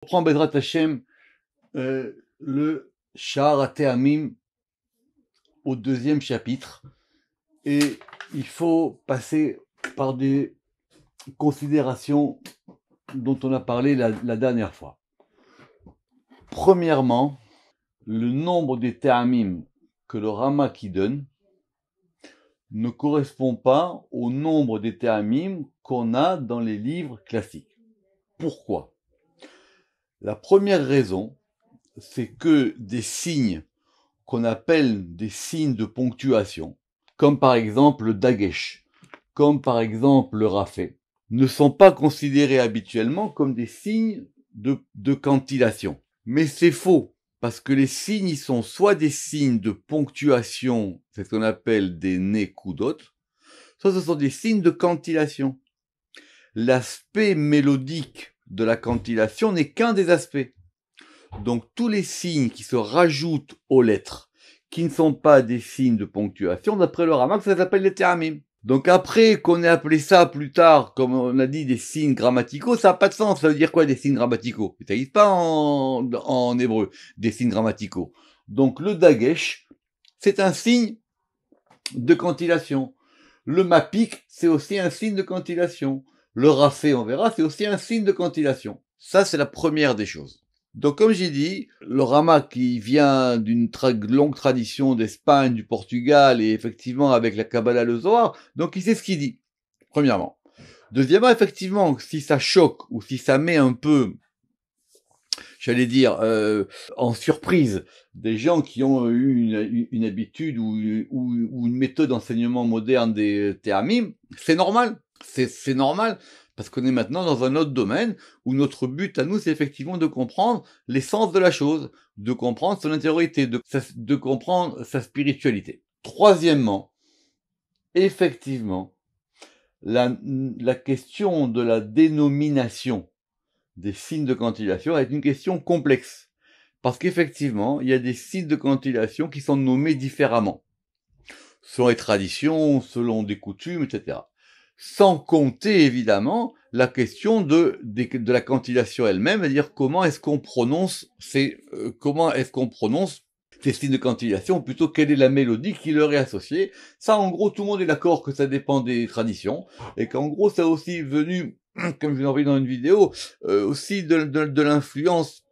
On prend Bezrat Hashem le Sha'ar HaTe'amim au deuxième chapitre et il faut passer par des considérations dont on a parlé la dernière fois. Premièrement, le nombre des Te'amim que le Ramaki donne ne correspond pas au nombre des Te'amim qu'on a dans les livres classiques. Pourquoi ? La première raison, c'est que des signes qu'on appelle des signes de ponctuation, comme par exemple le dagesh, comme par exemple le rafé, ne sont pas considérés habituellement comme des signes de cantillation. Mais c'est faux, parce que les signes, ils sont soit des signes de ponctuation, c'est ce qu'on appelle des nekudot, soit ce sont des signes de cantillation. L'aspect mélodique de la cantillation n'est qu'un des aspects. Donc tous les signes qui se rajoutent aux lettres, qui ne sont pas des signes de ponctuation, d'après le Ramak, ça s'appelle les Te'amim. Donc après qu'on ait appelé ça plus tard, comme on a dit, des signes grammaticaux, ça n'a pas de sens. Ça veut dire quoi des signes grammaticaux? Ça n'existe pas en hébreu, des signes grammaticaux. Donc le dagesh, c'est un signe de cantillation. Le mapik, c'est aussi un signe de cantillation. Le rafé, on verra, c'est aussi un signe de cantillation. Ça, c'est la première des choses. Donc, comme j'ai dit, le Ramak, qui vient d'une longue tradition d'Espagne, du Portugal, et effectivement avec la Kabbalah, le Zohar, donc il sait ce qu'il dit, premièrement. Deuxièmement, effectivement, si ça choque, ou si ça met un peu, j'allais dire, en surprise, des gens qui ont eu une habitude ou une méthode d'enseignement moderne des Te'amim, c'est normal. C'est normal, parce qu'on est maintenant dans un autre domaine où notre but à nous, c'est effectivement de comprendre l'essence de la chose, de comprendre son intériorité, de comprendre sa spiritualité. Troisièmement, effectivement, la question de la dénomination des signes de cantillation est une question complexe. Parce qu'effectivement, il y a des signes de cantillation qui sont nommés différemment, selon les traditions, selon des coutumes, etc. Sans compter, évidemment, la question de la cantillation elle-même, c'est-à-dire comment est-ce qu'on prononce ces signes de cantillation, ou plutôt quelle est la mélodie qui leur est associée. Ça, en gros, tout le monde est d'accord que ça dépend des traditions, et qu'en gros, ça a aussi venu, comme je l'ai envoyé dans une vidéo, aussi de l'influence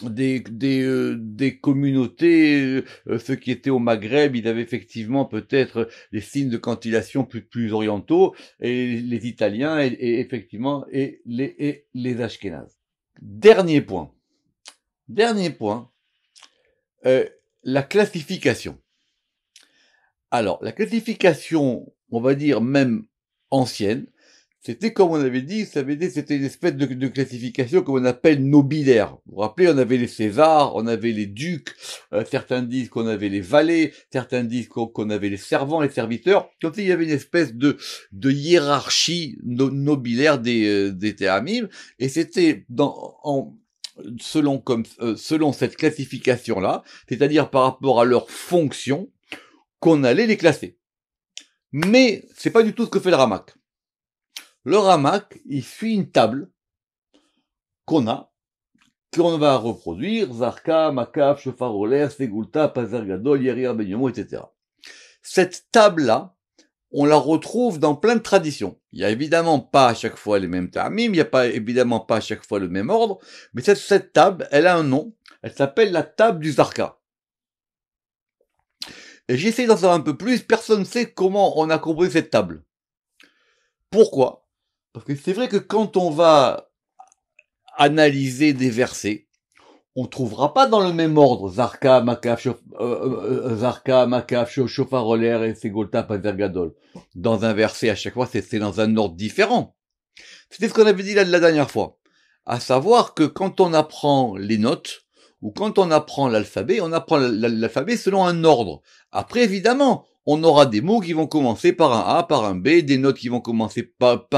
des communautés, ceux qui étaient au Maghreb, ils avaient effectivement peut-être des signes de cantillation plus orientaux, et les Italiens, et effectivement, et les Ashkénazes. Dernier point, la classification. Alors, la classification, on va dire même ancienne, c'était comme on avait dit, c'était une espèce de classification qu'on appelle nobilaire. Vous vous rappelez, on avait les Césars, on avait les ducs, certains disent qu'on avait les valets, certains disent qu'on avait les servants, les serviteurs. Comme s'il y avait une espèce de hiérarchie nobilaire des Te'amim, et c'était selon cette classification-là, c'est-à-dire par rapport à leur fonction, qu'on allait les classer. Mais c'est pas du tout ce que fait le Ramak. Le Ramak, il suit une table qu'on va reproduire, Zarka, Makaf, Shofar Oler, Segulta, Pazer Gadol, Yerir Ben Yomo, etc. Cette table-là, on la retrouve dans plein de traditions. Il y a évidemment pas à chaque fois les mêmes ta'amim, il y a pas évidemment pas à chaque fois le même ordre, mais cette table, elle a un nom, elle s'appelle la table du Zarka. Et j'essaie d'en savoir un peu plus, personne ne sait comment on a compris cette table. Pourquoi ? Parce que c'est vrai que quand on va analyser des versets, on trouvera pas dans le même ordre Zarka, Makaf, Shofar Oler et Segolta, Pazer Gadol. Dans un verset, à chaque fois, c'est dans un ordre différent. C'était ce qu'on avait dit la dernière fois. À savoir que quand on apprend les notes, ou quand on apprend l'alphabet, on apprend l'alphabet selon un ordre. Après, évidemment, on aura des mots qui vont commencer par un A, par un B, des notes qui vont commencer par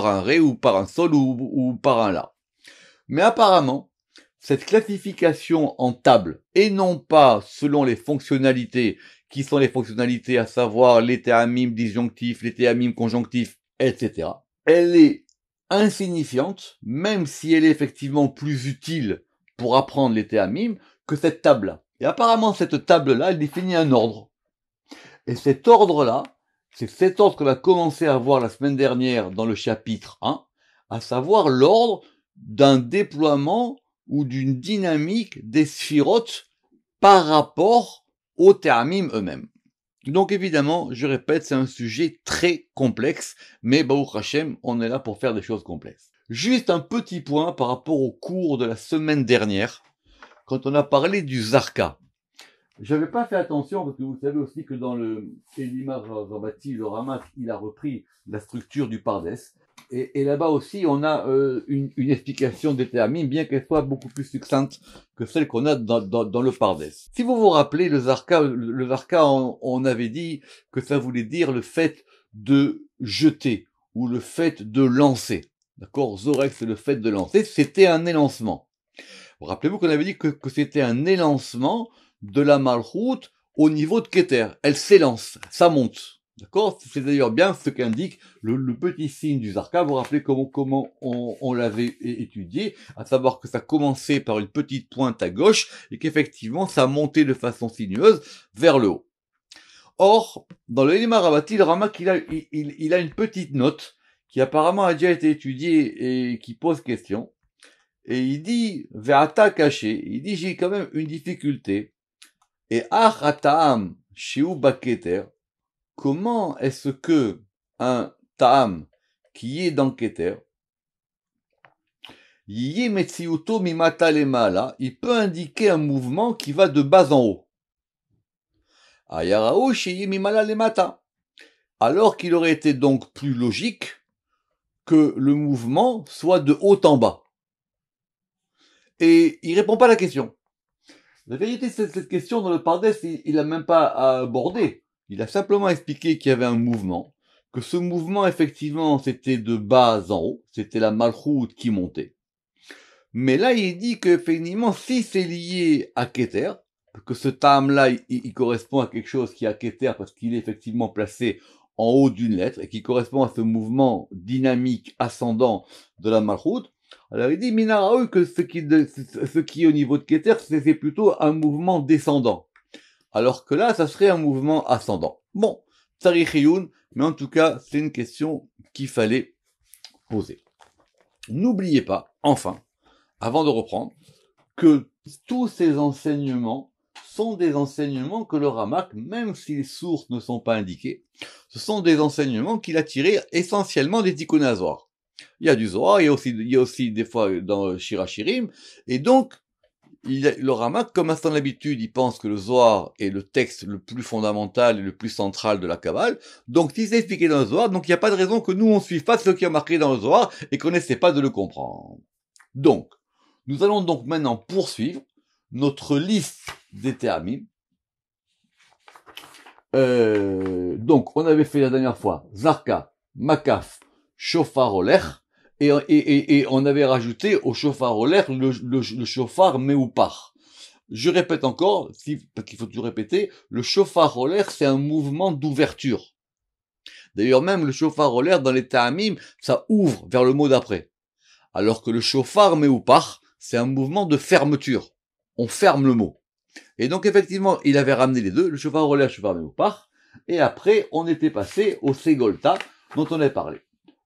un Ré, ou par un Sol, ou par un La. Mais apparemment, cette classification en table, et non pas selon les fonctionnalités, qui sont les fonctionnalités, à savoir les Te'amim disjonctifs, les Te'amim conjonctifs, etc., elle est insignifiante, même si elle est effectivement plus utile pour apprendre les théamim, que cette table-là. Et apparemment, cette table-là, elle définit un ordre. Et cet ordre-là, c'est cet ordre qu'on a commencé à voir la semaine dernière dans le chapitre 1, à savoir l'ordre d'un déploiement ou d'une dynamique des sphirotes par rapport aux théamim eux-mêmes. Donc évidemment, je répète, c'est un sujet très complexe, mais Baruch Hashem, on est là pour faire des choses complexes. Juste un petit point par rapport au cours de la semaine dernière, quand on a parlé du Zarka. J'avais pas fait attention, parce que vous savez aussi que dans le Elimar Rabati, le Ramak, il a repris la structure du Pardes. Et là-bas aussi, on a une explication des théamim, bien qu'elle soit beaucoup plus succincte que celle qu'on a dans le Pardes. Si vous vous rappelez, le Zarka, on avait dit que ça voulait dire le fait de jeter, ou le fait de lancer. D'accord? Zorek, c'est le fait de lancer, c'était un élancement. Rappelez-vous qu'on avait dit que c'était un élancement de la Malchut au niveau de Keter. Elle s'élance, ça monte. D'accord? C'est d'ailleurs bien ce qu'indique le petit signe du Zarka. Vous vous rappelez comment on l'avait étudié, à savoir que ça commençait par une petite pointe à gauche et qu'effectivement ça montait de façon sinueuse vers le haut. Or, dans le Elimar Rabati, le Ramak, il a une petite note qui apparemment a déjà été étudiée et qui pose question. Et il dit, Ve'ata caché, il dit, j'ai quand même une difficulté. Et Ta'am Shiu Baketer, comment est-ce que un Ta'am qui est dans Keter, Yi Metsiuto Mimata Lemala, il peut indiquer un mouvement qui va de bas en haut. Ayarao Shiyi Mimala Lemata. Alors qu'il aurait été donc plus logique que le mouvement soit de haut en bas. Et il répond pas à la question. La vérité, c'est cette question dans le Pardes, il n'a même pas abordé. Il a simplement expliqué qu'il y avait un mouvement, que ce mouvement, effectivement, c'était de bas en haut, c'était la Malchut qui montait. Mais là, il dit que, effectivement, si c'est lié à Keter, que ce Ta'am-là, il correspond à quelque chose qui est à Keter parce qu'il est effectivement placé en haut d'une lettre et qui correspond à ce mouvement dynamique ascendant de la Malchut, alors il dit Minaraou que ce qui est au niveau de Keter, c'est plutôt un mouvement descendant. Alors que là, ça serait un mouvement ascendant. Bon, Tsarich mais en tout cas, c'est une question qu'il fallait poser. N'oubliez pas, enfin, avant de reprendre, que tous ces enseignements sont des enseignements que le Ramak, même si les sources ne sont pas indiquées, ce sont des enseignements qu'il a tirés essentiellement des Tikkun HaZohar. Il y a du Zohar, il y a aussi des fois dans Shirachirim, et donc, le Ramak, comme à son habitude, il pense que le Zohar est le texte le plus fondamental et le plus central de la Kabbale, donc si c'est expliqué dans le Zohar, donc il n'y a pas de raison que nous on suive pas ce qui est marqué dans le Zohar et qu'on n'essaie pas de le comprendre. Donc, nous allons donc maintenant poursuivre notre liste des théamim. Donc, on avait fait la dernière fois Zarka, Makaf, Shofar Olech, et on avait rajouté au Shofar Olech le Shofar Meupar. Je répète encore, parce qu'il faut tout répéter, le Shofar Olech, c'est un mouvement d'ouverture. D'ailleurs, même le Shofar Olech, dans les Ta'amim, ça ouvre vers le mot d'après. Alors que le Shofar Meupar, c'est un mouvement de fermeture. On ferme le mot. Et donc, effectivement, il avait ramené les deux, le Shofar Olech, le Shofar Meupar, et après, on était passé au Segolta, dont on avait parlé.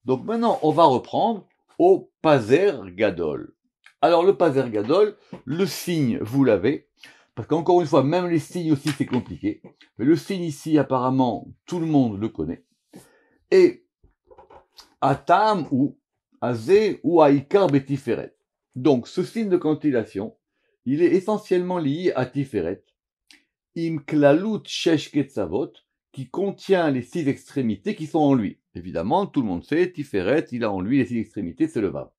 Donc maintenant, on va reprendre au Pazer Gadol. Alors, le Pazer Gadol, le signe, vous l'avez, parce qu'encore une fois, même les signes aussi, c'est compliqué. Mais le signe ici, apparemment, tout le monde le connaît. Et, Atam ou Azé ou Aïkar Betiferet. Donc, ce signe de cantillation, il est essentiellement lié à Tiferet. Im Klalut Shesh Ketzavot, qui contient les 6 extrémités qui sont en lui. Évidemment, tout le monde sait, Tiferet, il a en lui les 6 extrémités, c'est le Vav.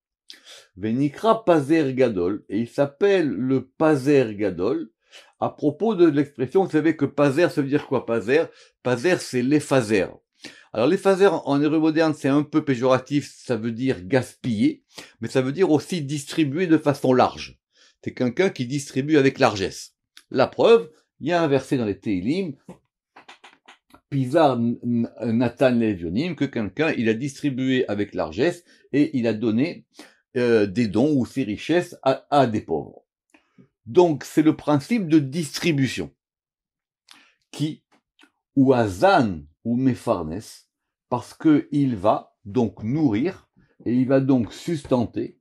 Venikra Pazer Gadol, et il s'appelle le Pazer Gadol, à propos de l'expression, vous savez que Pazer, ça veut dire quoi, Pazer? Pazer, c'est l'éphaser. Alors l'éphaser, en hébreu moderne, c'est un peu péjoratif, ça veut dire gaspiller, mais ça veut dire aussi distribuer de façon large. C'est quelqu'un qui distribue avec largesse. La preuve, il y a un verset dans les Teilim, Pizar Nathan Levionim, que quelqu'un, il a distribué avec largesse et il a donné des dons ou ses richesses à des pauvres. Donc, c'est le principe de distribution qui, ou azan ou mefarnes, parce que il va donc nourrir et il va donc sustenter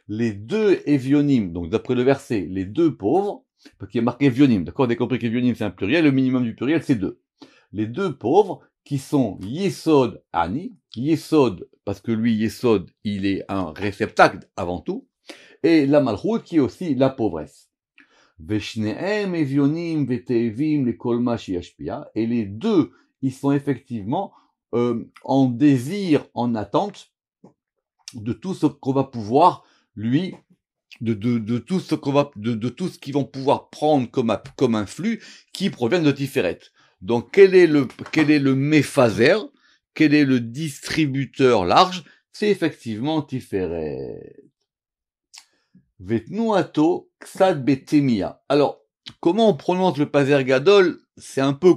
les deux évionim, donc d'après le verset, les deux pauvres, parce qu'il y a marqué évionim, d'accord, on a compris qu'évionim c'est un pluriel, le minimum du pluriel c'est deux. Les deux pauvres qui sont Yesod Ani, Yesod, parce que lui, Yesod, il est un réceptacle avant tout, et la Malchut qui est aussi la pauvresse. Veshneem evionim veteevim le kolma shiashpia, et les deux, ils sont effectivement en désir, en attente de tout ce qu'on va pouvoir lui de tout ce qu'on va de tout ce qu'ils vont pouvoir prendre comme un flux qui provient de Tiferet. Donc quel est le méphaser, quel est le distributeur large? C'est effectivement Tiferet. Vetnuato ksad betemia. Alors comment on prononce le Paser Gadol? C'est un peu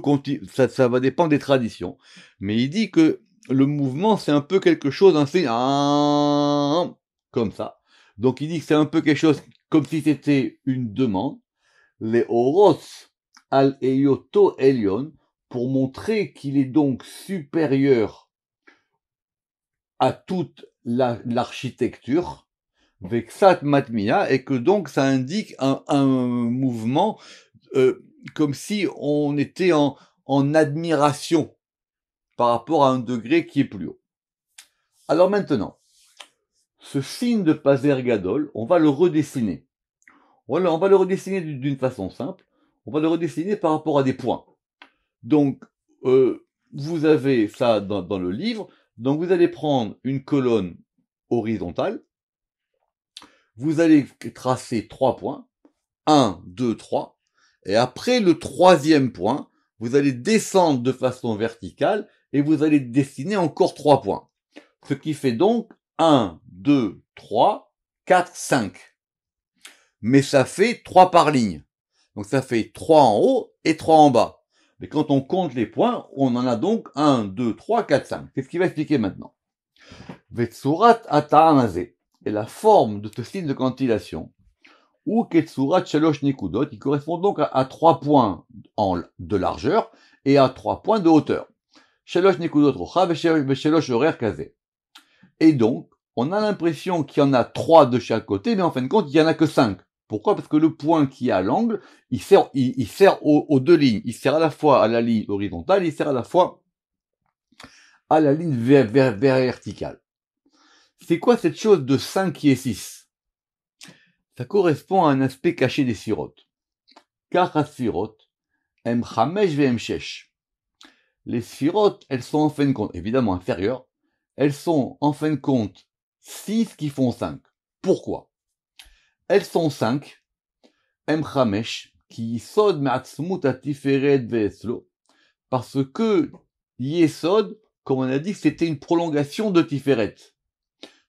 ça va dépendre des traditions, mais il dit que le mouvement c'est un peu quelque chose ainsi comme ça. Donc il dit que c'est un peu quelque chose comme si c'était une demande. Les oros al eyoto elion, pour montrer qu'il est donc supérieur à toute l'architecture, vexat matmia, et que donc ça indique un mouvement comme si on était en admiration par rapport à un degré qui est plus haut. Alors maintenant, ce signe de Paser Gadol, on va le redessiner. Voilà, on va le redessiner d'une façon simple. On va le redessiner par rapport à des points. Donc, vous avez ça dans le livre. Donc, vous allez prendre une colonne horizontale. Vous allez tracer 3 points. 1, 2, 3. Et après le troisième point, vous allez descendre de façon verticale et vous allez dessiner encore 3 points. Ce qui fait donc 1, 2, 3, 4, 5. Mais ça fait 3 par ligne. Donc ça fait 3 en haut et 3 en bas. Mais quand on compte les points, on en a donc 1, 2, 3, 4, 5. C'est ce qu'il va expliquer maintenant. Vetsurat ata'amazé. Et la forme de ce signe de quantillation, ou ketsurat shalosh nekudot, il correspond donc à 3 points de largeur et à 3 points de hauteur. Shalosh nekudot rocha veshalosh orer kazé. Et donc, on a l'impression qu'il y en a 3 de chaque côté, mais en fin de compte, il y en a que 5. Pourquoi? Parce que le point qui est à l'angle, il sert aux deux lignes. Il sert à la fois à la ligne horizontale, il sert à la fois à la ligne verticale. C'est quoi cette chose de 5 qui est 6? Ça correspond à un aspect caché des sirotes. Car à sirotes, em chamesh ve em shesh. Les sirotes, elles sont en fin de compte, évidemment inférieures, elles sont en fin de compte 6 qui font 5. Pourquoi? Elles sont 5, em chamesh, qui yisod me'atzmut atiferet ve'etzlo, parce que yesod, comme on a dit, c'était une prolongation de Tiferet.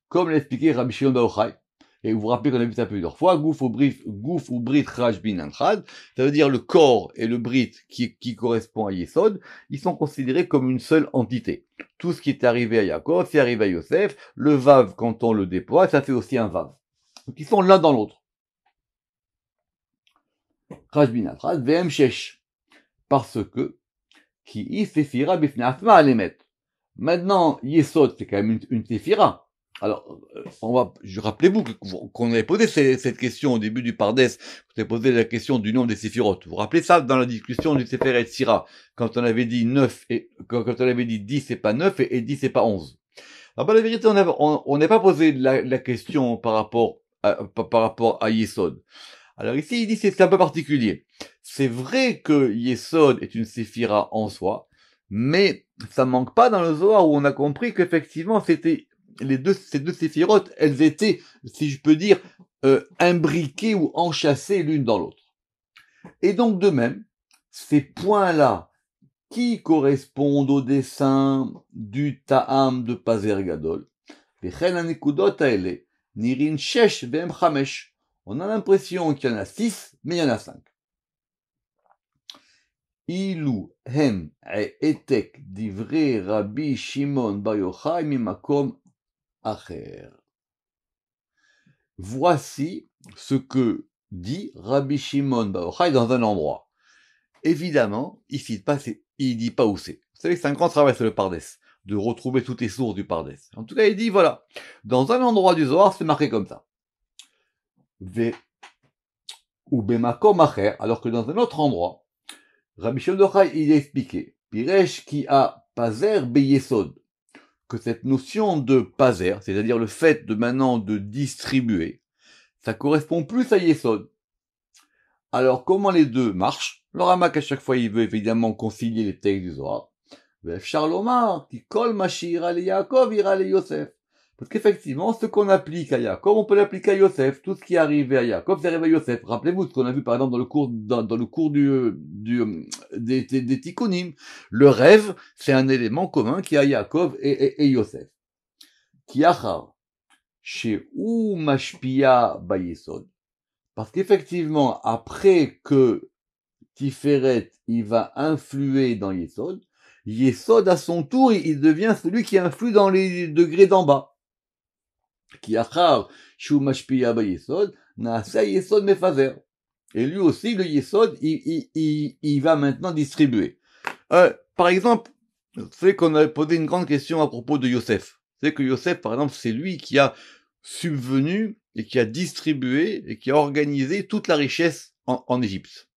Comme l'a expliqué Rabbi Shimon Bar Yochai. Et vous vous rappelez qu'on a vu ça plusieurs fois, gouf ou brit raj bin anchad, ça veut dire le corps et le brit qui correspond à Yesod, ils sont considérés comme une seule entité. Tout ce qui est arrivé à Yaakov, c'est arrivé à Yosef, le vav, quand on le déploie, ça fait aussi un vav. Donc ils sont l'un dans l'autre. Raj bin anchad, v'em shesh. Parce que, qui y sefira bifnei atma alemet. Maintenant, Yesod, c'est quand même une sefira. Alors, rappelez-vous qu'on avait posé cette question au début du Pardes, vous avez posé la question du nombre des séphirotes. Vous vous rappelez ça dans la discussion du Sefer Yetzira, quand on avait dit 9 et, quand on avait dit 10 c'est pas 9 et 10 c'est pas 11. Alors, la vérité, on n'a pas posé la question par rapport à Yesod. Alors ici, il dit c'est un peu particulier. C'est vrai que Yesod est une séphira en soi, mais ça manque pas dans le Zohar où on a compris qu'effectivement c'était ces deux séphirotes, elles étaient, si je peux dire, imbriquées ou enchâssées l'une dans l'autre. Et donc de même, ces points-là qui correspondent au dessin du Ta'am de Paser Gadol, Nirin Shesh Vem Chamesh. On a l'impression qu'il y en a 6, mais il y en a 5. Ilou hem etek divrei Rabbi Shimon bar Yochai mimakom acher. Voici ce que dit Rabbi Shimon bar Yochai dans un endroit. Évidemment, il dit pas où c'est. Vous savez, c'est un grand travail sur le Pardes, de retrouver toutes les sources du Pardes. En tout cas, il dit, voilà, dans un endroit du Zohar, c'est marqué comme ça. Ou bemakom acher, alors que dans un autre endroit, Rabbi Shimon bar Yochai, il a expliqué, Piresh qui a pazer beyesod, que cette notion de pazer, c'est-à-dire le fait de maintenant de distribuer, ça correspond plus à yesod. Alors, comment les deux marchent? Le Ramak, à chaque fois, il veut évidemment concilier les textes du Zohar. Charlomar, qui colle Machir à Yaakov, ira à Yosef. Parce qu'effectivement, ce qu'on applique à Yaakov, on peut l'appliquer à Yosef. Tout ce qui est arrivé à Yaakov, c'est arrivé à Yosef. Rappelez-vous ce qu'on a vu, par exemple, dans le cours des Tikkunim. Le rêve, c'est un élément commun qui a Yaakov et Yosef. Qui achar, chez ou mashpia bayesod. Parce qu'effectivement, après que Tiferet, il va influer dans Yesod, Yesod, à son tour, il devient celui qui influe dans les degrés d'en bas. Qui achar, shu mashpia ba Yesod, naasa Yesod mefazer. Et lui aussi, le Yesod, il va maintenant distribuer. Par exemple, vous savez qu'on a posé une grande question à propos de Yosef. Vous savez que Yosef, par exemple, c'est lui qui a subvenu et qui a distribué et qui a organisé toute la richesse en Égypte.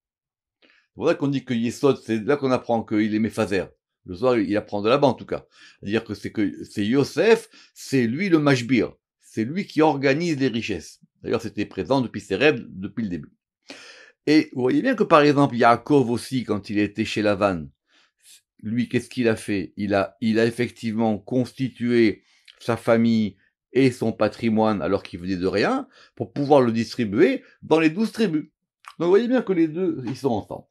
C'est pour ça qu'on dit que Yesod, c'est là qu'on apprend qu'il est Mephazer. Le soir, il apprend de là-bas en tout cas. C'est-à-dire que c'est Yosef, c'est lui le Mashbir. C'est lui qui organise les richesses. D'ailleurs, c'était présent depuis ses rêves, depuis le début. Et vous voyez bien que par exemple, Yaakov aussi, quand il était chez Lavan, lui, qu'est-ce qu'il a fait? Il a effectivement constitué sa famille et son patrimoine alors qu'il venait de rien, pour pouvoir le distribuer dans les 12 tribus. Donc vous voyez bien que les deux, ils sont ensemble.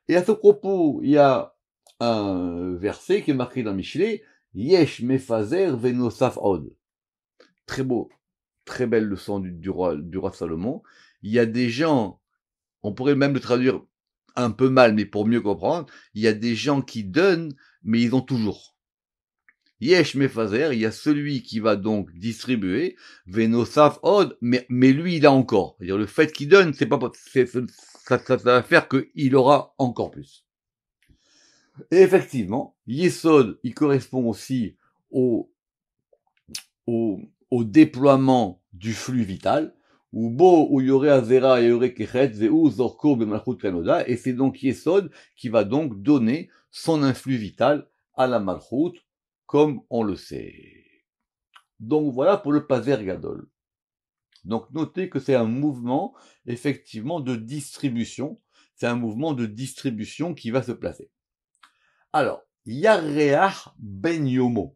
Et à ce propos, il y a un verset qui est marqué dans Michelet, Yesh mefazer venosaf od. Très beau, très belle leçon du roi Salomon. Il y a des gens, on pourrait même le traduire un peu mal, mais pour mieux comprendre, il y a des gens qui donnent, mais ils ont toujours. Yesh mefazer, il y a celui qui va donc distribuer, venosaf od, mais lui il a encore. C'est-à-dire le fait qu'il donne, ça va faire qu'il aura encore plus. Et effectivement, Yesod, il correspond aussi au déploiement du flux vital, ou beau, où il y aurait Azera et il y aurait Kechet, Zeu, Zorko, Bemalchut Kanoda, et c'est donc Yesod qui va donc donner son influx vital à la Malchut, comme on le sait. Donc voilà pour le Pazer Gadol. Donc notez que c'est un mouvement, effectivement, de distribution. C'est un mouvement de distribution qui va se placer. Alors, Yareach Ben Yomo.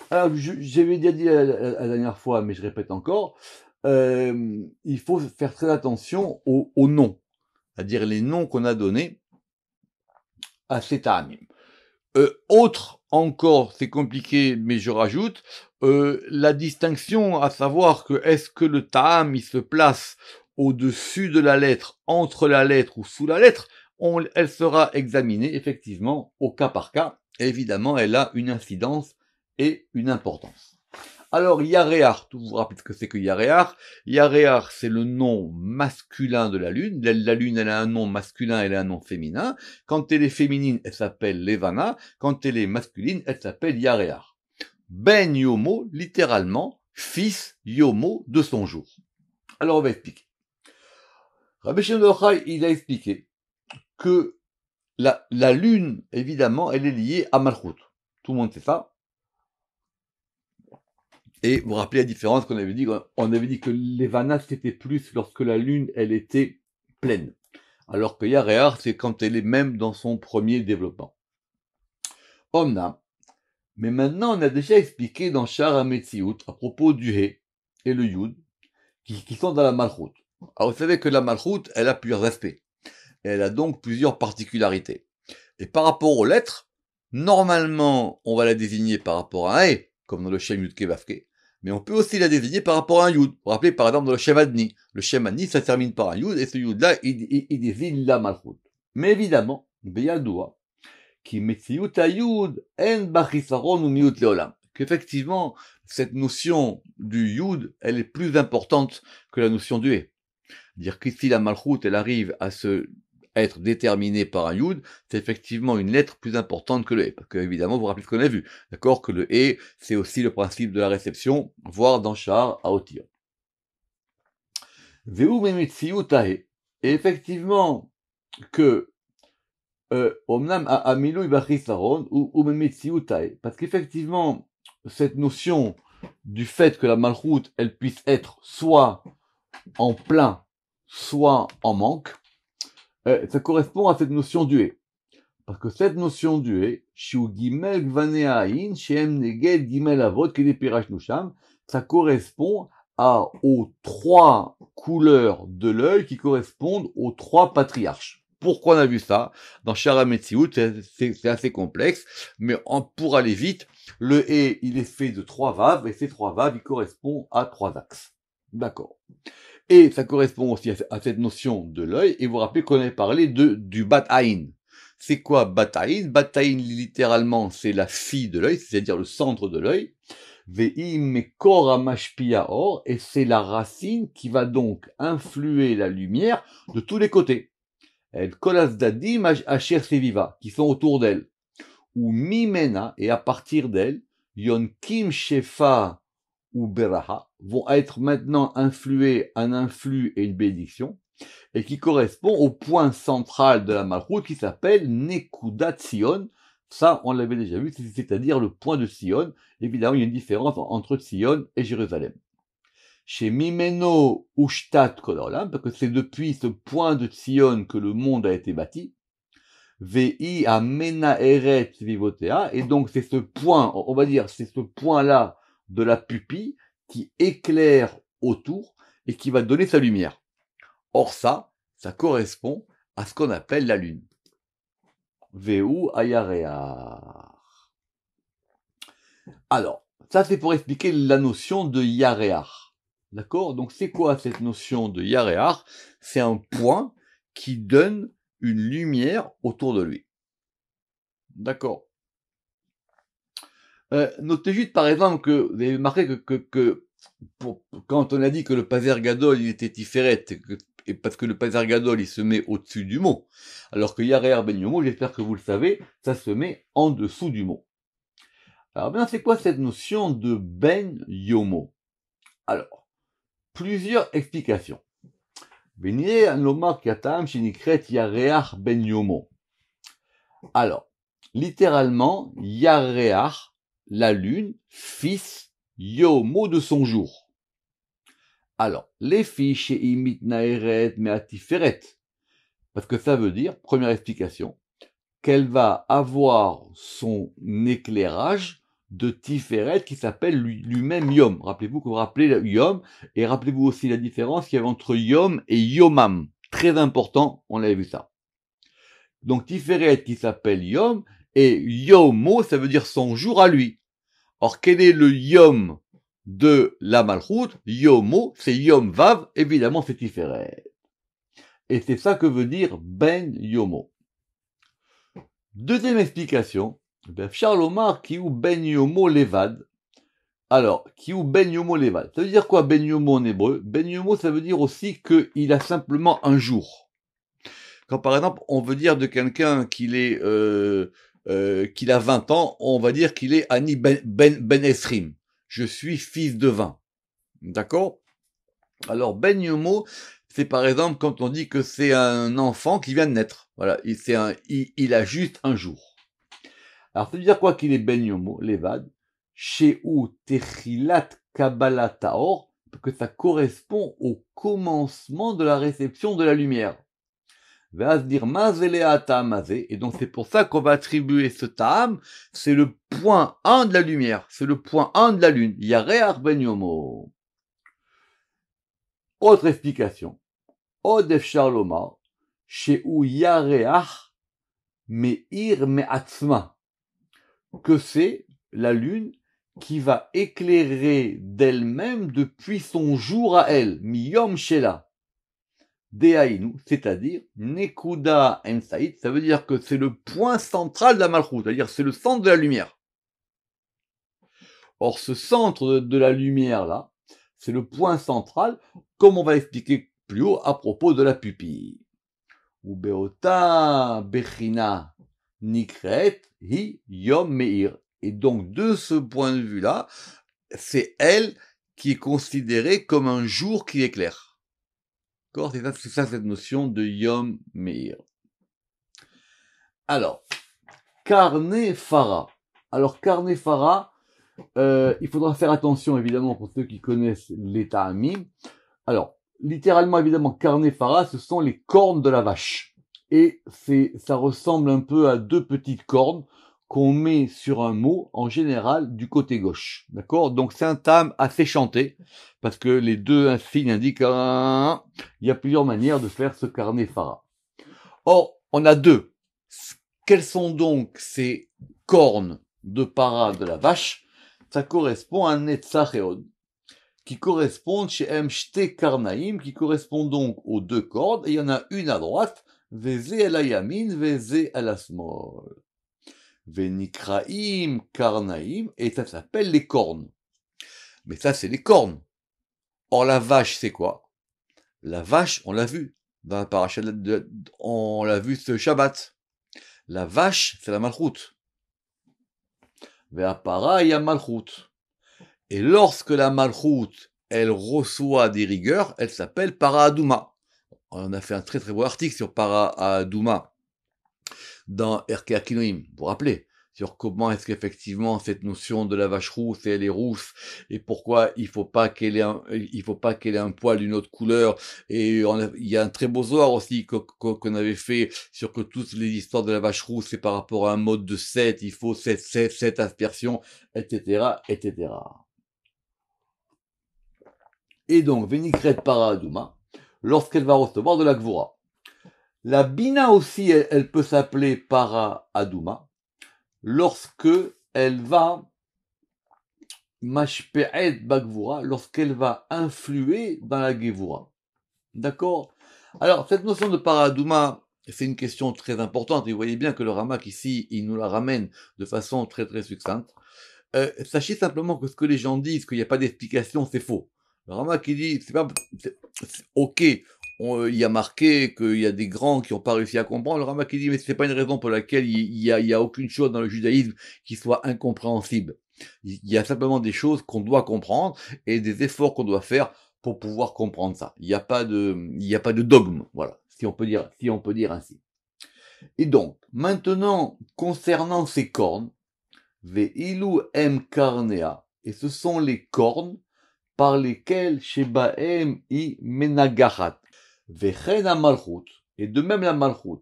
Alors, j'avais déjà dit la dernière fois, mais je répète encore, il faut faire très attention aux noms, c'est-à-dire les noms qu'on a donnés à ces ta'amim. Autre encore, c'est compliqué, mais je rajoute, la distinction, à savoir que est-ce que le ta'am, il se place au-dessus de la lettre, entre la lettre ou sous la lettre, elle sera examinée effectivement au cas par cas. Et évidemment, elle a une incidence et une importance. Alors, Yaréar, vous vous rappelez ce que c'est que Yaréar? Yaréar, c'est le nom masculin de la lune. La lune, elle a un nom masculin, elle a un nom féminin. Quand elle est féminine, elle s'appelle Levana. Quand elle est masculine, elle s'appelle Yaréar. Ben Yomo, littéralement, fils Yomo de son jour. Alors, on va expliquer. Rabbi Shimon bar Yochai, il a expliqué que la lune, évidemment, elle est liée à Malchut. Tout le monde sait ça. Et vous vous rappelez la différence qu'on avait dit? On avait dit que Levana, c'était plus lorsque la lune, elle était pleine. Alors que Yaréar, c'est quand elle est même dans son premier développement. Omna. Mais maintenant, on a déjà expliqué dans Shar HaMetziut, à propos du He et le Yud, qui sont dans la Malchut. Alors vous savez que la Malchut, elle a plusieurs aspects. Elle a donc plusieurs particularités. Et par rapport aux lettres, normalement, on va la désigner par rapport à un He, comme dans le Shem Yud Ke Vav Ke. Mais on peut aussi la désigner par rapport à un Yud. Vous vous rappelez, par exemple, dans le Shem Adni. Le Shem Adni, ça termine par un Yud, et ce Yud-là, il désigne la Malchut. Mais évidemment, Beyadoua, qui metziut ayud en bachisaron ou miut leolam. Qu'effectivement, cette notion du yud, elle est plus importante que la notion du he. Dire qu'ici la malchut, elle arrive à être déterminée par un yud, c'est effectivement une lettre plus importante que le he. Parce que, évidemment, vous vous rappelez ce qu'on a vu. D'accord? Que le he, c'est aussi le principe de la réception, voire dans Shar à Otir. Veu memetziut ahe. Et effectivement, que Omnam a milou bachisaron ou memetziut ahe. Parce qu'effectivement, cette notion du fait que la malchut, elle puisse être soit en plein, soit en manque, ça correspond à cette notion du he. Parce que cette notion du he, shiu gimel gvaneahin, shem neged gimel avot, kedepirash nusham, ça correspond aux trois couleurs de l'œil qui correspondent aux trois patriarches. Pourquoi on a vu ça? Dans Shara Metziut, c'est assez complexe, mais pour aller vite, le he, il est fait de trois vaves, et ces trois vaves, ils correspondent à trois axes. D'accord. Et ça correspond aussi à cette notion de l'œil, et vous vous rappelez qu'on avait parlé du Bat Aïn. C'est quoi Bat Aïn? Bat Aïn, littéralement, c'est la fille de l'œil, c'est-à-dire le centre de l'œil. Ve'im mekor mashpia or, et c'est la racine qui va donc influer la lumière de tous les côtés. El kolasdadim asher seviva, qui sont autour d'elle. Ou mimena, et à partir d'elle, yonkim shefa ou beraha, vont être maintenant influés, un influx et une bénédiction, et qui correspond au point central de la malchut qui s'appelle Nekudat Sion. Ça, on l'avait déjà vu, c'est-à-dire le point de Sion. Évidemment, il y a une différence entre Sion et Jérusalem. Chez Mimeno Ushtat Kodolam, parce que c'est depuis ce point de Sion que le monde a été bâti. Vei Amena Eret Vivotea, et donc c'est ce point, on va dire, c'est ce point-là de la pupille qui éclaire autour et qui va donner sa lumière. Or ça correspond à ce qu'on appelle la lune. Veu ayarear. Alors, ça c'est pour expliquer la notion de yarear. D'accord? Donc c'est quoi cette notion de yarear? C'est un point qui donne une lumière autour de lui. D'accord? Notez juste par exemple que vous avez remarqué quand on a dit que le Pazer Gadol il était Tiferet, et parce que le Pazer Gadol il se met au-dessus du mot, alors que Yarear Ben Yomo, j'espère que vous le savez, ça se met en dessous du mot. Alors bien c'est quoi cette notion de Ben Yomo? Alors, plusieurs explications. Venir lomar katam shinikret Yarear Ben Yomo. Alors, littéralement, Yarear, la lune, fils, Yomo de son jour. Alors, les filles chez Imit Naeret Meatiferet, parce que ça veut dire, première explication, qu'elle va avoir son éclairage de Tiferet qui s'appelle lui-même Yom. Rappelez-vous que vous rappelez Yom, et rappelez-vous aussi la différence qu'il y avait entre Yom et Yomam. Très important, on avait vu ça. Donc Tiferet qui s'appelle Yom, et Yomo, ça veut dire son jour à lui. Or, quel est le Yom de la Malchut? Yomo, c'est Yom Vav, évidemment c'est Tiferet. Et c'est ça que veut dire Ben Yomo. Deuxième explication, Charlomar qui ou Ben Yomo Levad. Alors, qui ou Ben Yomo Levad. Ça veut dire quoi Ben Yomo en hébreu? Ben Yomo, ça veut dire aussi qu'il a simplement un jour. Quand par exemple, on veut dire de quelqu'un qu'il a 20 ans, on va dire qu'il est Ani Ben Esrim. Je suis fils de 20. D'accord? Alors, Ben Yomo, c'est par exemple quand on dit que c'est un enfant qui vient de naître. Voilà, il a juste un jour. Alors, ça veut dire quoi qu'il est Ben Yomo, Levad? Chez ou Techilat Kabbalah Taor, parce que ça correspond au commencement de la réception de la lumière. Va se dire Mazele Ta'amazé, et donc c'est pour ça qu'on va attribuer ce Ta'am, c'est le point 1 de la lumière, c'est le point 1 de la lune. Yarear Ben Yomo. Autre explication. Odef Charloma, chez ou Yareach, Meir Me'atzma, que c'est la lune qui va éclairer d'elle-même depuis son jour à elle, Miyom Shela. Dehainu, c'est-à-dire Nekuda Ensaïd, ça veut dire que c'est le point central de la Malchut, c'est-à-dire c'est le centre de la lumière. Or, ce centre de la lumière-là, c'est le point central, comme on va expliquer plus haut à propos de la pupille. Ubeota Bechina Nikret Hi Yom Meir. Et donc, de ce point de vue-là, c'est elle qui est considérée comme un jour qui éclaire. D'accord ? C'est ça cette notion de Yom Meir. Alors, Karne Farah. Alors, Karne Farah, il faudra faire attention, évidemment, pour ceux qui connaissent les ta'amim. Alors, littéralement, évidemment, Karne Farah, ce sont les cornes de la vache. Et ça ressemble un peu à deux petites cornes qu'on met sur un mot, en général, du côté gauche. D'accord? Donc, c'est un tam assez chanté, parce que les deux signes indiquent il y a plusieurs manières de faire ce Karne Farah. Or, on a deux. Quelles sont donc ces cornes de para de la vache? Ça correspond à un Netzacheod, qui correspondent chez Shte Karnaim, qui correspond donc aux deux cordes, et il y en a une à droite, Veze el Ayamin, Veze el Asmol. Venikraim Karnaim, et ça s'appelle les cornes. Mais ça, c'est les cornes. Or, la vache, c'est quoi? La vache, on l'a vu, dans la paracha on l'a vu ce Shabbat. La vache, c'est la malchut. Ve'apara, il y a malchut. Et lorsque la malchut, elle reçoit des rigueurs, elle s'appelle para aduma. On a fait un très très beau article sur para aduma dans Erke Akinoim, vous vous rappelez, sur comment est-ce qu'effectivement cette notion de la vache rousse, elle est rousse, et pourquoi il faut pas qu'elle ait un poil d'une autre couleur, et il y a un très beau zohar aussi qu'on avait fait sur que toutes les histoires de la vache rousse, c'est par rapport à un mode de 7, il faut cette aspersion, etc., etc. Et donc, Vénikret para aduma, lorsqu'elle va recevoir de la gvura. La bina aussi, elle peut s'appeler para aduma, lorsque elle va mashpe'et bagvura, lorsqu'elle va influer dans la gevura. D'accord? Alors, cette notion de para aduma, c'est une question très importante, et vous voyez bien que le Ramak ici, il nous la ramène de façon très très succincte. Sachez simplement que ce que les gens disent, qu'il n'y a pas d'explication, c'est faux. Le Ramak, il dit, c'est ok, il y a marqué qu'il y a des grands qui n'ont pas réussi à comprendre. Le Ramak, il dit, mais c'est pas une raison pour laquelle il y a aucune chose dans le judaïsme qui soit incompréhensible. Il y a simplement des choses qu'on doit comprendre et des efforts qu'on doit faire pour pouvoir comprendre ça. Il n'y a pas de dogme, voilà, si on peut dire ainsi. Et donc, maintenant, concernant ces cornes, Ve'ilu em karnea, et ce sont les cornes par lesquelles Shebaem i menagahat. Vechen malchut, et de même la malchut.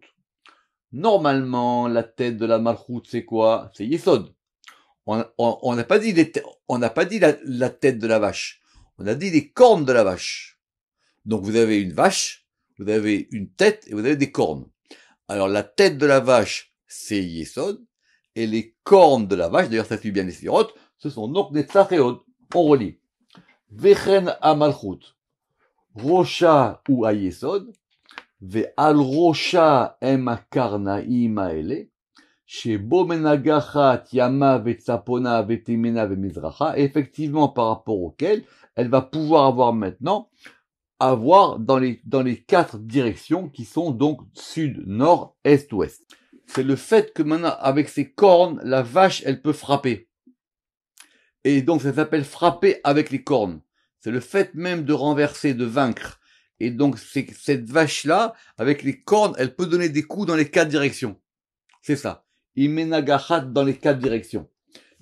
Normalement, la tête de la malchut, c'est quoi? C'est Yesod. On n'a pas dit la tête de la vache. On a dit les cornes de la vache. Donc vous avez une vache, vous avez une tête et vous avez des cornes. Alors la tête de la vache, c'est Yesod, et les cornes de la vache, d'ailleurs ça suit bien les sirotes, ce sont donc des tzacheot. On relit. Vechen amalchut, Rocha ou Ayesod, ve'al Rocha em akarnaim haele, shebo menagachat yama ve'tzapona ve'temena ve'mizracha, effectivement par rapport auquel elle va pouvoir avoir dans les quatre directions qui sont donc sud, nord, est, ouest. C'est le fait que maintenant, avec ses cornes, la vache, elle peut frapper. Et donc, ça s'appelle frapper avec les cornes. C'est le fait même de renverser, de vaincre. Et donc, cette vache-là, avec les cornes, elle peut donner des coups dans les quatre directions. C'est ça. Imenagachat dans les quatre directions.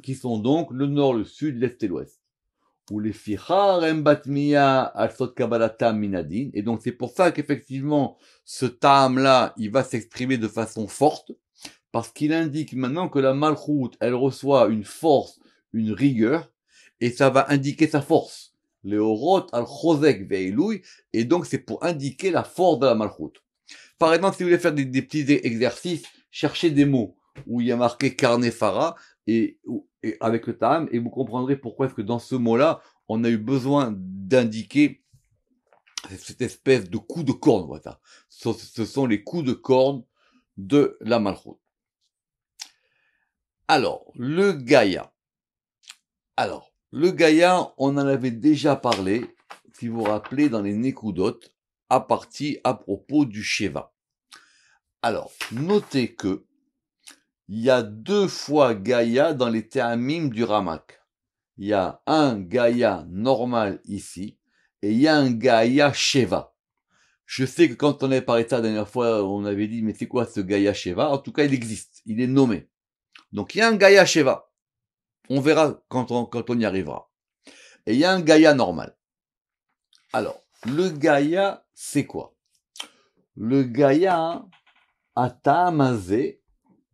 Qui sont donc le nord, le sud, l'est et l'ouest. Ou les fichar embatmiya al-sot kabbalata minadin. Et donc, c'est pour ça qu'effectivement, ce tam-là, il va s'exprimer de façon forte. Parce qu'il indique maintenant que la malchoute, elle reçoit une force, une rigueur, et ça va indiquer sa force. Le orot al-chozek ve'ilouy, et donc c'est pour indiquer la force de la malchoute. Par exemple, si vous voulez faire des petits exercices, cherchez des mots où il y a marqué karnefara, et avec le ta'am, et vous comprendrez pourquoi est-ce que dans ce mot-là, on a eu besoin d'indiquer cette espèce de coup de corne, voilà. Ce sont les coups de corne de la Malchut. Alors, le Gaïa. Alors, le Gaïa, on en avait déjà parlé, si vous vous rappelez, dans les Nekudot, à propos du Sheva. Alors, notez que il y a 2 fois Gaïa dans les Théamim du Ramak. Il y a un Gaïa normal ici, et il y a un Gaïa Sheva. Je sais que quand on avait parlé de ça la dernière fois, on avait dit, mais c'est quoi ce Gaïa Sheva? En tout cas, il existe, il est nommé. Donc, il y a un Gaïa Sheva. On verra quand on y arrivera. Et il y a un Gaïa normal. Alors, le Gaïa, c'est quoi? Le Gaïa, Atamazé,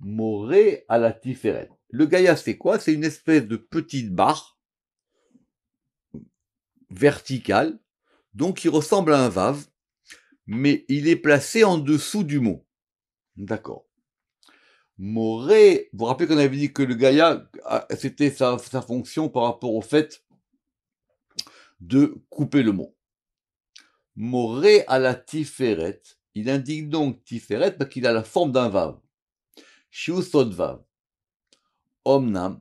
Moré à la Tiferet. Le Gaïa, c'est quoi? C'est une espèce de petite barre verticale, donc qui ressemble à un vave, mais il est placé en dessous du mot. D'accord. Moré, vous vous rappelez qu'on avait dit que le Gaïa, c'était sa fonction par rapport au fait de couper le mot. Moré à la Tiferet, il indique donc Tiferet parce qu'il a la forme d'un vave. Shiusod vav. Omnam.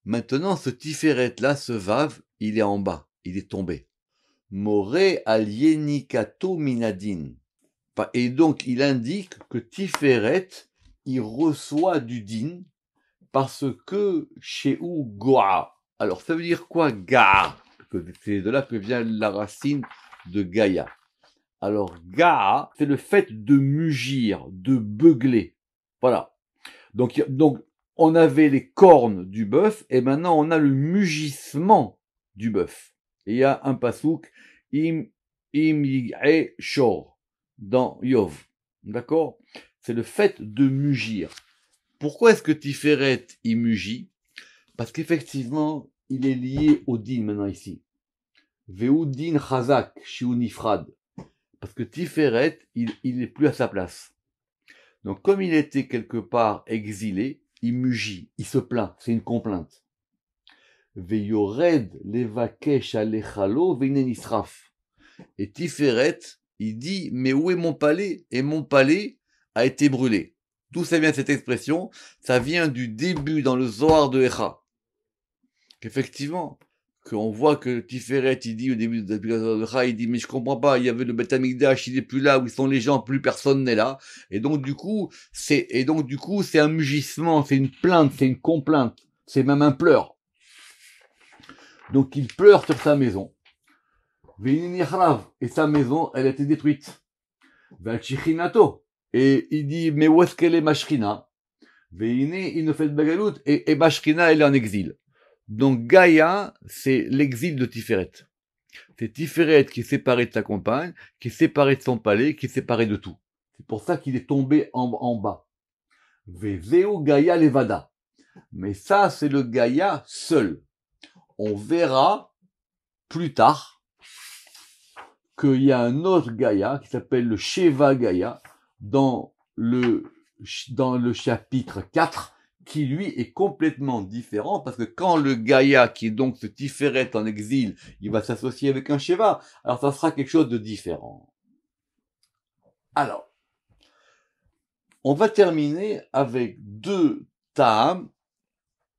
Maintenant, ce Tiferet là, ce vave, il est en bas, il est tombé. Moré al yenikato minadin. Et donc, il indique que Tiferet, il reçoit du din parce que chez ou Goa. Alors, ça veut dire quoi Ga? C'est de là que vient la racine de Gaïa. Alors, Ga, c'est le fait de mugir, de beugler. Voilà. Donc, on avait les cornes du bœuf et maintenant on a le mugissement du bœuf. Et il y a un pasouk im yig'e shor dans Yov. D'accord? C'est le fait de mugir. Pourquoi est-ce que Tiferet il mugit? Parce qu'effectivement, il est lié au din maintenant ici. Veu din chazak shiu nifrad. Parce que Tiferet, il n'est plus à sa place. Donc, comme il était quelque part exilé, il mugit, il se plaint, c'est une complainte. Veyored levakesh alechalo venenisraf. Et Tiferet, il dit, mais où est mon palais? Et mon palais a été brûlé. D'où ça vient cette expression? Ça vient du début dans le Zohar de Echa. Qu'effectivement, qu'on voit que Tiferet, il dit au début de la Zohar de Echa, il dit, mais je comprends pas, il y avait le Beth Amikdash, il est plus là, où sont les gens, plus personne n'est là. Et donc, du coup, c'est un mugissement, c'est une plainte, c'est une complainte, c'est même un pleur. Donc, il pleure sur sa maison. Et sa maison, elle a été détruite. Et il dit, mais où est-ce qu'elle est ma shrina? Il ne fait de bagalout, et ma shrina, elle est en exil. Donc Gaïa, c'est l'exil de Tiferet. C'est Tiferet qui est séparé de sa compagne, qui est séparé de son palais, qui est séparé de tout. C'est pour ça qu'il est tombé en bas. Vezeo Gaïa levada. Mais ça, c'est le Gaïa seul. On verra plus tard qu'il y a un autre Gaïa qui s'appelle le Sheva Gaïa dans le chapitre 4 qui lui est complètement différent parce que quand le Gaïa qui est donc ce Tiferet en exil, il va s'associer avec un Sheva, alors ça sera quelque chose de différent. Alors, on va terminer avec 2 Ta'am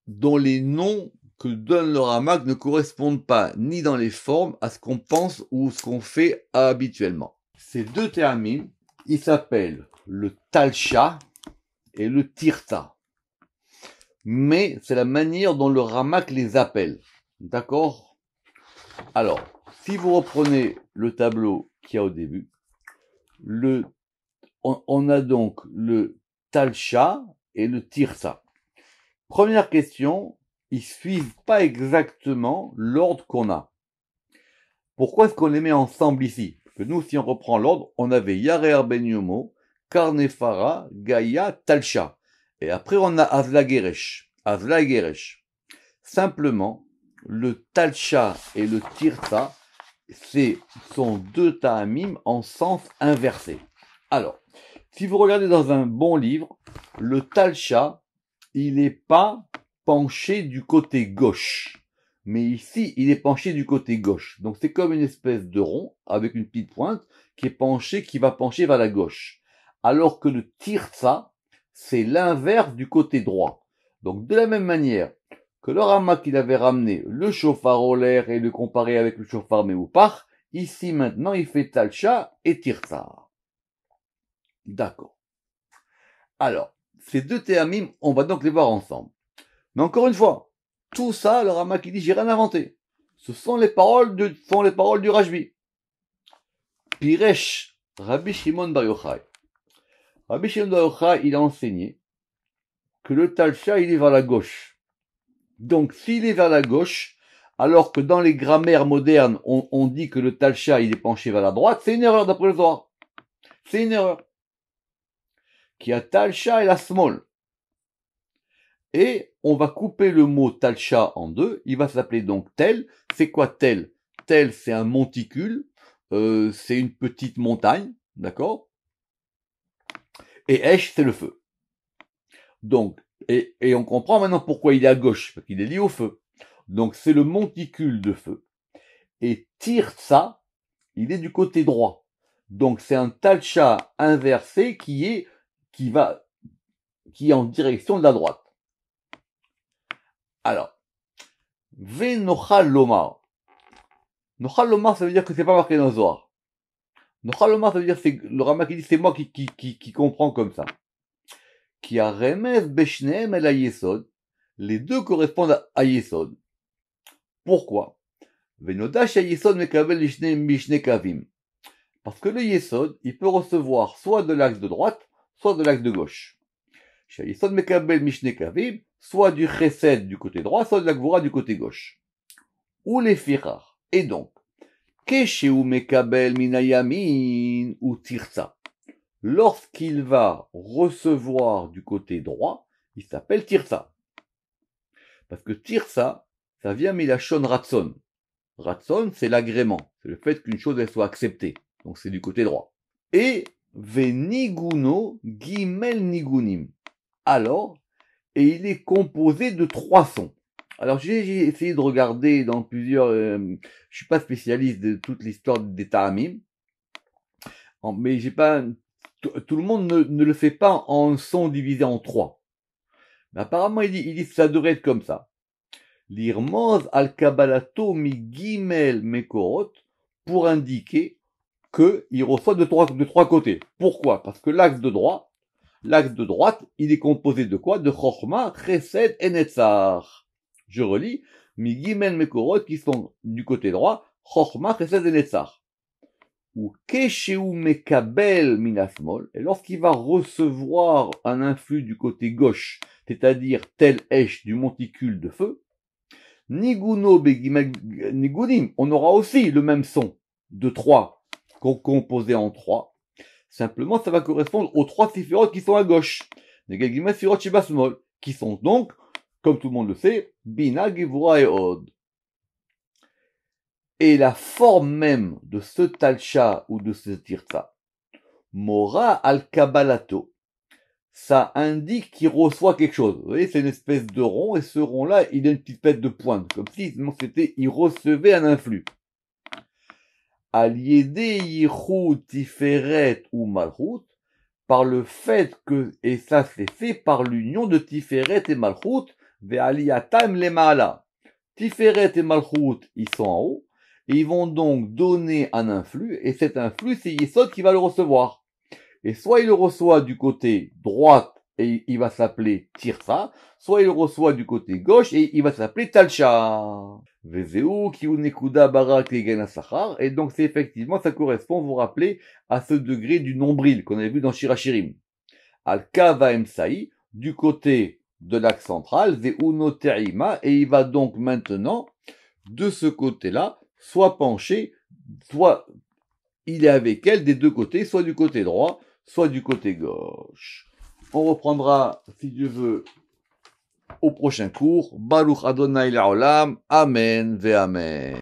dont les noms que donne le Ramak ne correspondent pas ni dans les formes à ce qu'on pense ou ce qu'on fait habituellement. Ces 2 Ta'amim, ils s'appellent le Talcha et le Tirta. Mais c'est la manière dont le Ramak les appelle. D'accord? Alors, si vous reprenez le tableau qu'il y a au début, on a donc le Talcha et le Tirta. Première question, ils suivent pas exactement l'ordre qu'on a. Pourquoi est-ce qu'on les met ensemble ici? Parce que nous, si on reprend l'ordre, on avait Yarer Ben Yomo, Karnefara, Gaïa, Talcha. Et après, on a Azla Geresh. Azla Geresh. Simplement, le Talcha et le Tirta, sont 2 Ta'amim en sens inversé. Alors, si vous regardez dans un bon livre, le Talcha, il n'est pas penché du côté gauche. mais ici, il est penché du côté gauche. Donc c'est comme une espèce de rond, avec une petite pointe, qui va pencher vers la gauche. Alors que le tirsa, c'est l'inverse du côté droit. Donc de la même manière que le Rama qu'il avait ramené le chauffard au l'air et le comparé avec le chauffard Meoupar, ici maintenant il fait Talcha et Tirsa. D'accord. Alors, ces deux théamim, on va donc les voir ensemble. Mais encore une fois, tout ça, le Rama qui dit, j'ai rien inventé. Ce sont les paroles du Rajbi. Piresh, Rabbi Shimon Bar Yochai. Rabbi Shimon Bar Yochai, il a enseigné que le Talcha, il est vers la gauche. Donc, s'il est vers la gauche, alors que dans les grammaires modernes, on dit que le Talcha, il est penché vers la droite, c'est une erreur d'après le Zohar. C'est une erreur. Qui a Talcha et la small. Et on va couper le mot Talcha en deux. Il va s'appeler donc tel. C'est quoi tel? Tel, c'est un monticule. C'est une petite montagne. D'accord? Et Esh, c'est le feu. Donc, et on comprend maintenant pourquoi il est à gauche. Parce qu'il est lié au feu. Donc, c'est le monticule de feu. Et Tirsa, il est du côté droit. Donc, c'est un Talcha inversé qui est en direction de la droite. Alors, Ve Nochal Lomar. Nochal Lomar, ça veut dire que c'est pas marqué dans le Zohar. Nochal Lomar, ça veut dire que c'est le Rama qui dit c'est moi qui comprend comme ça. Qui a Remez Beshneem el Yesod. Les deux correspondent à Yesod. Pourquoi? Venodash Yesod Mekabel Mishne Kavim. Parce que le Yesod, il peut recevoir soit de l'axe de droite, soit de l'axe de gauche. Chez Yesod Mekabel Mishne Kavim, soit du Chesed du côté droit, soit de la Gvura du côté gauche. Ou les Firar. Et donc, Kesheu Mekabel Minayamin ou Tirsa. Lorsqu'il va recevoir du côté droit, il s'appelle Tirsa. Parce que Tirsa, ça vient Milachon Ratson. Ratson, c'est l'agrément. C'est le fait qu'une chose elle soit acceptée. Donc c'est du côté droit. Et Veniguno Gimel Nigunim. Alors, et il est composé de 3 sons. Alors j'ai essayé de regarder dans plusieurs... je suis pas spécialiste de toute l'histoire des Ta'amim, mais j'ai pas... Tout le monde ne le fait pas en sons divisés en 3. Mais apparemment, il dit que ça devrait être comme ça. L'irmoz al-kabalato mi gimel mekorot, pour indiquer qu'il reçoit de trois côtés. Pourquoi? Parce que l'axe de droite, il est composé de quoi? De Chochma, Chesed et Netzar. Je relis, mi gimel mekorot qui sont du côté droit, Chochma, Chesed et Netzar. Ou Kesheu Mekabel Minasmol, et lorsqu'il va recevoir un influx du côté gauche, c'est-à-dire tel Esh du monticule de feu, Niguno Begimel Nigunim, on aura aussi le même son de 3, composé en 3. Simplement, ça va correspondre aux 3 séphirotes qui sont à gauche. Negagima Sirot Shibasmol, qui sont donc, comme tout le monde le sait, Bina, Gevura et Od. Et la forme même de ce talcha ou de ce tirsa, mora al-kabalato, ça indique qu'il reçoit quelque chose. Vous voyez, c'est une espèce de rond, et ce rond-là, il a une petite tête de pointe, comme si il recevait un influx. Al-yede yichud tiferet ou malchut, par le fait que, et ça c'est fait par l'union de tiferet et malchut, ve'aliyatam lema'ala. Tiferet et malchut, ils sont en haut, et ils vont donc donner un influx, et cet influx, c'est Yesod qui va le recevoir. Et soit il le reçoit du côté droit, et il va s'appeler Tirsa, soit il le reçoit du côté gauche, et il va s'appeler Talcha. Vezeu, Kiunekuda, Barak, Egen Asachar, et donc c'est effectivement, ça correspond, vous vous rappelez, à ce degré du nombril qu'on avait vu dans Shirachirim. Al-Kava Emsaï, du côté de l'axe central, Zeuno Terima, et il va donc maintenant, de ce côté-là, soit penché, soit il est avec elle des deux côtés, soit du côté droit, soit du côté gauche. On reprendra, si Dieu veut, au prochain cours. Baruch Adonai La'olam. Amen ve Amen.